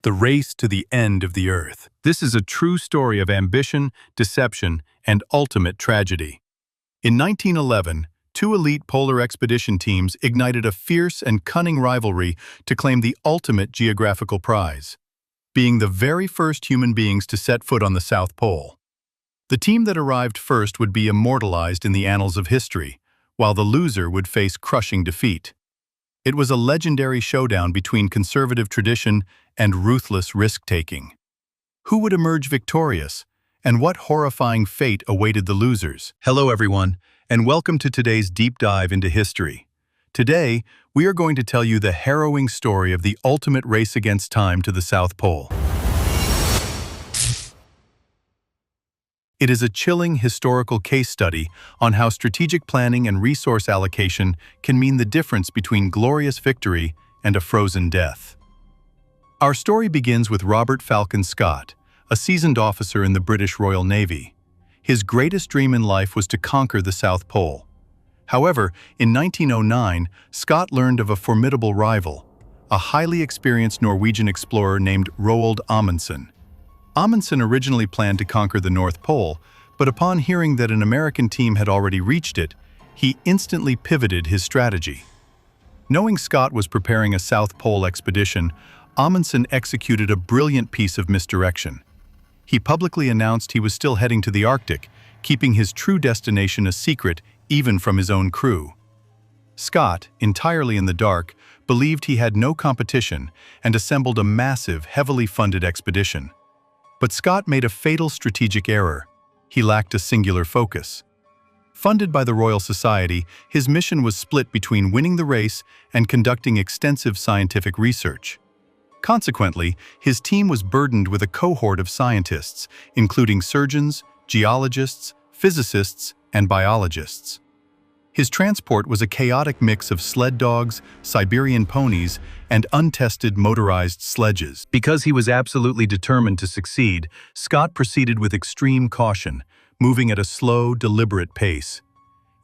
The race to the end of the Earth. This is a true story of ambition, deception, and ultimate tragedy. In 1911, two elite polar expedition teams ignited a fierce and cunning rivalry to claim the ultimate geographical prize, being the very first human beings to set foot on the South Pole. The team that arrived first would be immortalized in the annals of history, while the loser would face crushing defeat. It was a legendary showdown between conservative tradition and ruthless risk-taking. Who would emerge victorious, and what horrifying fate awaited the losers? Hello everyone, and welcome to today's deep dive into history. Today, we are going to tell you the harrowing story of the ultimate race against time to the South Pole. It is a chilling historical case study on how strategic planning and resource allocation can mean the difference between glorious victory and a frozen death. Our story begins with Robert Falcon Scott, a seasoned officer in the British Royal Navy. His greatest dream in life was to conquer the South Pole. However, in 1909, Scott learned of a formidable rival, a highly experienced Norwegian explorer named Roald Amundsen. Amundsen originally planned to conquer the North Pole, but upon hearing that an American team had already reached it, he instantly pivoted his strategy. Knowing Scott was preparing a South Pole expedition, Amundsen executed a brilliant piece of misdirection. He publicly announced he was still heading to the Arctic, keeping his true destination a secret even from his own crew. Scott, entirely in the dark, believed he had no competition and assembled a massive, heavily funded expedition. But Scott made a fatal strategic error. He lacked a singular focus. Funded by the Royal Society, his mission was split between winning the race and conducting extensive scientific research. Consequently, his team was burdened with a cohort of scientists, including surgeons, geologists, physicists, and biologists. His transport was a chaotic mix of sled dogs, Siberian ponies, and untested motorized sledges. Because he was absolutely determined to succeed, Scott proceeded with extreme caution, moving at a slow, deliberate pace.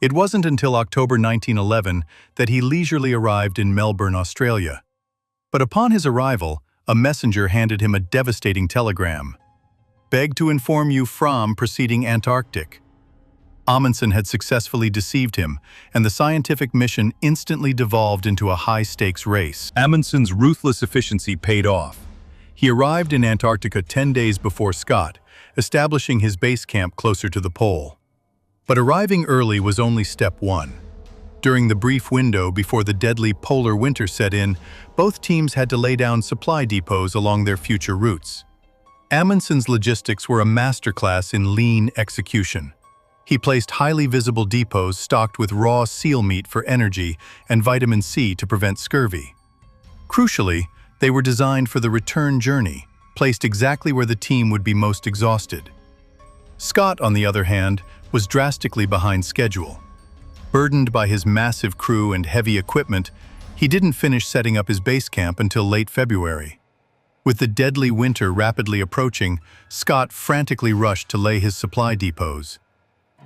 It wasn't until October 1911 that he leisurely arrived in Melbourne, Australia. But upon his arrival, a messenger handed him a devastating telegram. "Beg to inform you from proceeding Antarctic." Amundsen had successfully deceived him, and the scientific mission instantly devolved into a high-stakes race. Amundsen's ruthless efficiency paid off. He arrived in Antarctica 10 days before Scott, establishing his base camp closer to the pole. But arriving early was only step one. During the brief window before the deadly polar winter set in, both teams had to lay down supply depots along their future routes. Amundsen's logistics were a masterclass in lean execution. He placed highly visible depots stocked with raw seal meat for energy and vitamin C to prevent scurvy. Crucially, they were designed for the return journey, placed exactly where the team would be most exhausted. Scott, on the other hand, was drastically behind schedule. Burdened by his massive crew and heavy equipment, he didn't finish setting up his base camp until late February. With the deadly winter rapidly approaching, Scott frantically rushed to lay his supply depots.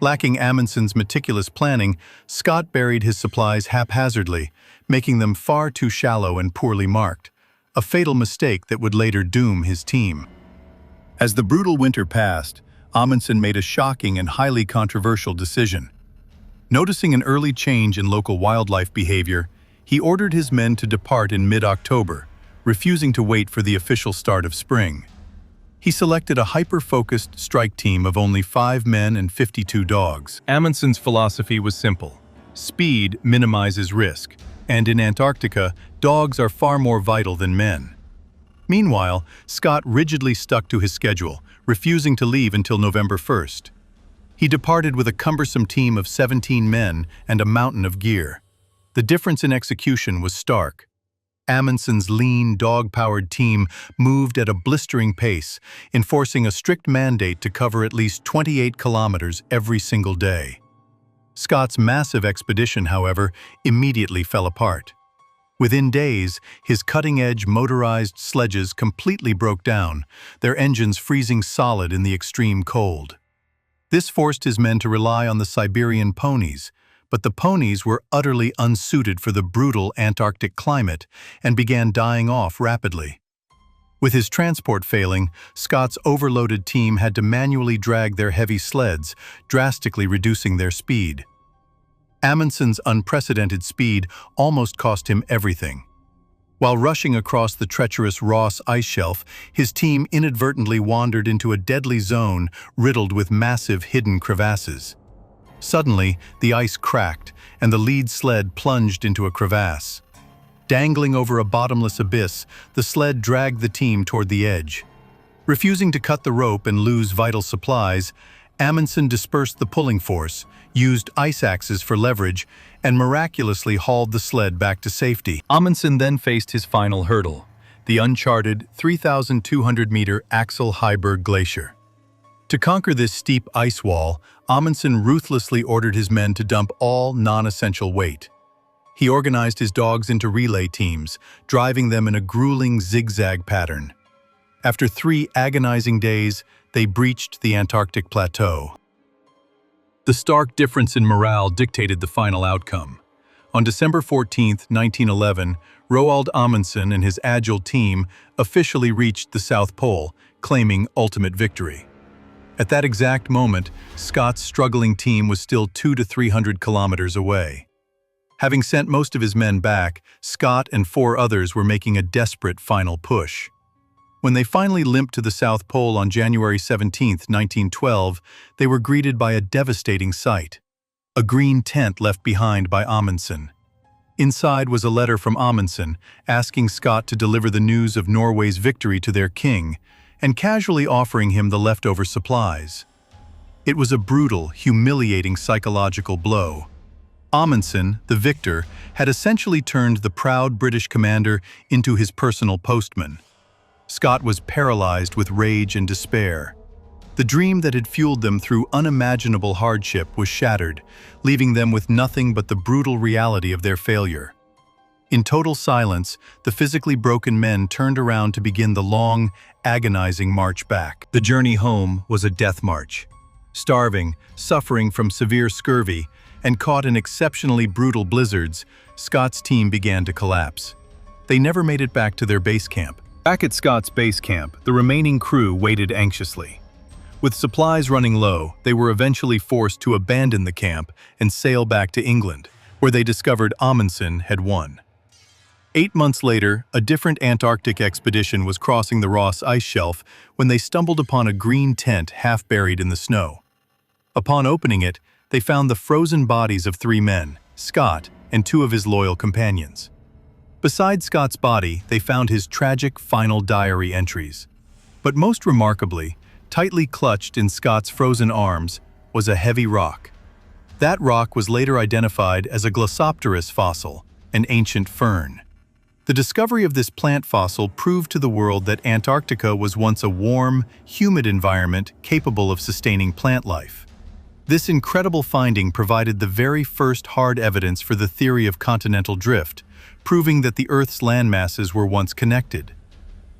Lacking Amundsen's meticulous planning, Scott buried his supplies haphazardly, making them far too shallow and poorly marked, a fatal mistake that would later doom his team. As the brutal winter passed, Amundsen made a shocking and highly controversial decision. Noticing an early change in local wildlife behavior, he ordered his men to depart in mid-October, refusing to wait for the official start of spring. He selected a hyper-focused strike team of only 5 men and 52 dogs. Amundsen's philosophy was simple. Speed minimizes risk, and in Antarctica, dogs are far more vital than men. Meanwhile, Scott rigidly stuck to his schedule, refusing to leave until November 1st. He departed with a cumbersome team of 17 men and a mountain of gear. The difference in execution was stark. Amundsen's lean, dog-powered team moved at a blistering pace, enforcing a strict mandate to cover at least 28 kilometers every single day. Scott's massive expedition, however, immediately fell apart. Within days, his cutting-edge motorized sledges completely broke down, their engines freezing solid in the extreme cold. This forced his men to rely on the Siberian ponies, but the ponies were utterly unsuited for the brutal Antarctic climate and began dying off rapidly. With his transport failing, Scott's overloaded team had to manually drag their heavy sleds, drastically reducing their speed. Amundsen's unprecedented speed almost cost him everything. While rushing across the treacherous Ross ice shelf, his team inadvertently wandered into a deadly zone riddled with massive hidden crevasses. Suddenly, the ice cracked, and the lead sled plunged into a crevasse. Dangling over a bottomless abyss, the sled dragged the team toward the edge. Refusing to cut the rope and lose vital supplies, Amundsen dispersed the pulling force, used ice axes for leverage, and miraculously hauled the sled back to safety. Amundsen then faced his final hurdle, the uncharted 3,200-meter Axel Heiberg Glacier. To conquer this steep ice wall, Amundsen ruthlessly ordered his men to dump all non-essential weight. He organized his dogs into relay teams, driving them in a grueling zigzag pattern. After 3 agonizing days, they breached the Antarctic plateau. The stark difference in morale dictated the final outcome. On December 14, 1911, Roald Amundsen and his agile team officially reached the South Pole, claiming ultimate victory. At that exact moment, Scott's struggling team was still 200 to 300 kilometers away. Having sent most of his men back, Scott and 4 others were making a desperate final push. When they finally limped to the South Pole on January 17, 1912, they were greeted by a devastating sight. A green tent left behind by Amundsen. Inside was a letter from Amundsen asking Scott to deliver the news of Norway's victory to their king, and casually offering him the leftover supplies. It was a brutal, humiliating psychological blow. Amundsen, the victor, had essentially turned the proud British commander into his personal postman. Scott was paralyzed with rage and despair. The dream that had fueled them through unimaginable hardship was shattered, leaving them with nothing but the brutal reality of their failure. In total silence, the physically broken men turned around to begin the long, agonizing march back. The journey home was a death march. Starving, suffering from severe scurvy, and caught in exceptionally brutal blizzards, Scott's team began to collapse. They never made it back to their base camp. Back at Scott's base camp, the remaining crew waited anxiously. With supplies running low, they were eventually forced to abandon the camp and sail back to England, where they discovered Amundsen had won. 8 months later, a different Antarctic expedition was crossing the Ross ice shelf when they stumbled upon a green tent half buried in the snow. Upon opening it, they found the frozen bodies of 3 men, Scott and 2 of his loyal companions. Beside Scott's body, they found his tragic final diary entries. But most remarkably, tightly clutched in Scott's frozen arms, was a heavy rock. That rock was later identified as a Glossopteris fossil, an ancient fern. The discovery of this plant fossil proved to the world that Antarctica was once a warm, humid environment capable of sustaining plant life. This incredible finding provided the very first hard evidence for the theory of continental drift, proving that the Earth's landmasses were once connected.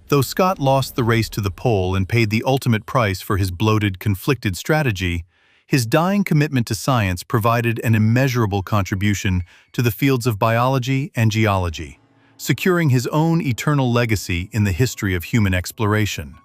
Though Scott lost the race to the pole and paid the ultimate price for his bloated, conflicted strategy, his dying commitment to science provided an immeasurable contribution to the fields of biology and geology, securing his own eternal legacy in the history of human exploration.